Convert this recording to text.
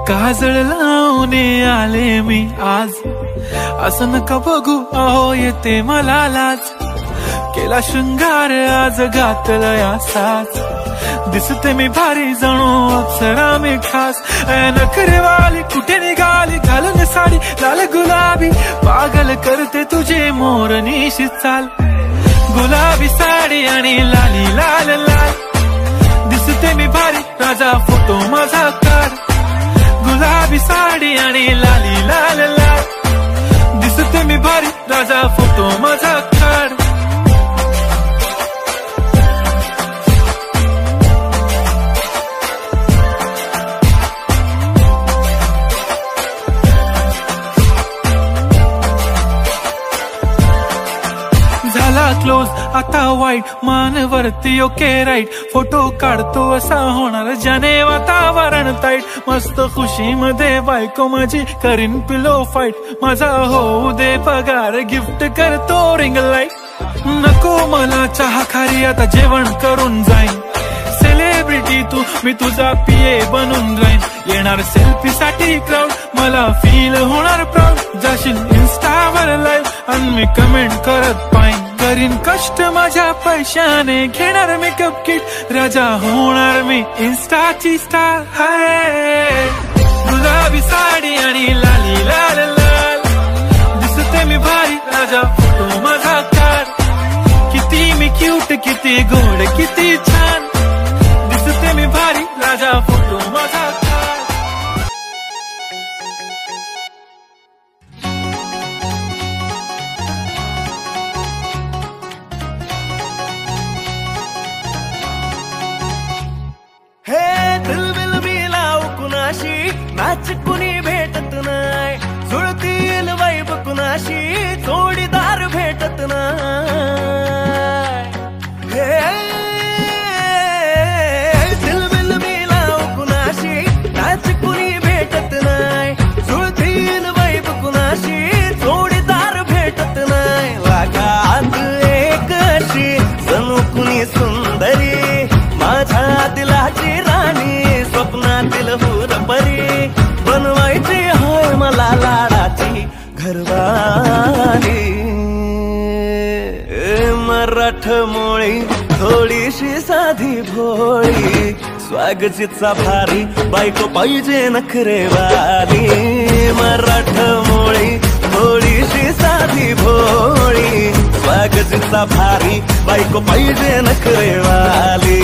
काजळ लावून आले मी आज, असं नका बघू अहो येते मला लाज. केला शृंगार आज घातला या साज, दिसते मी भारी जणू अप्सरा मी खास. नखरेवाली कुठे निघाली घालून साडी लाल गुलाबी, पागल करते तुझे मोरनीशी चाल. गुलाबी साडी आणि लाली लाल लाल, दिसते मी भारी राजा फोटो माझा काढ. गुलाबी साडी आणि लाली लाल लाल, दिसते मी भारी राजा फोटो माझा काढ. झाला क्लोज आता वाईट, मानवरती ओके राईट. फोटो काढतो असा होणार ज्याने वातावरण ताईट. मस्त खुशी मध्ये बायको माझी करीन पिलो फाईट. माझा होऊ दे पगार गिफ्ट करतो रिंग लाईट. नको मला चहा खारी आता जेवण करून जाईन. सेलिब्रिटी तू मी तुझा पिये बनून राहीन. येणार सेल्फी साठी क्राऊड मला फील होणार प्राऊड. जाशील इन्स्टावर लाईव्ह आणि मी कमेंट करत पाईन. करीन कष्ट माझ्या पैशाने घेणार मेकअप किट. राजा होणार मी इन्स्टाची स्टार. हाय गुलाबी साडी आणि लाली लाल लाल, दिसते मी भारी राजा फोटो माझा काढ. किती मी क्यूट किती गोड किती छान, दिसते मी भारी राजा फोटो माझा काढ. नाच कुणी भेटत नाय, जुळतील वाईब कुणाशी जोडीदार भेटत नाय. दिलबिल मिलाव कुणाशी नाच कुणी भेटत नाय, जुळतील वाईब कुणाशी जोडीदार भेटत नाय. वागात एक अशी जणू कुणी सुंदरी, माझ्या दिलाची राणी स्वप्नातील हुरपरी. बनवायची होय मला लाडाची घरवाली. मराठमोळी थोडीशी साधी भोळी, स्वागतीचा भारी बायको पाहिजे नखरेवाली. मराठमोळी थोडीशी साधी भोळी, स्वागतीचा भारी बायको पाहिजे नखरेवाली.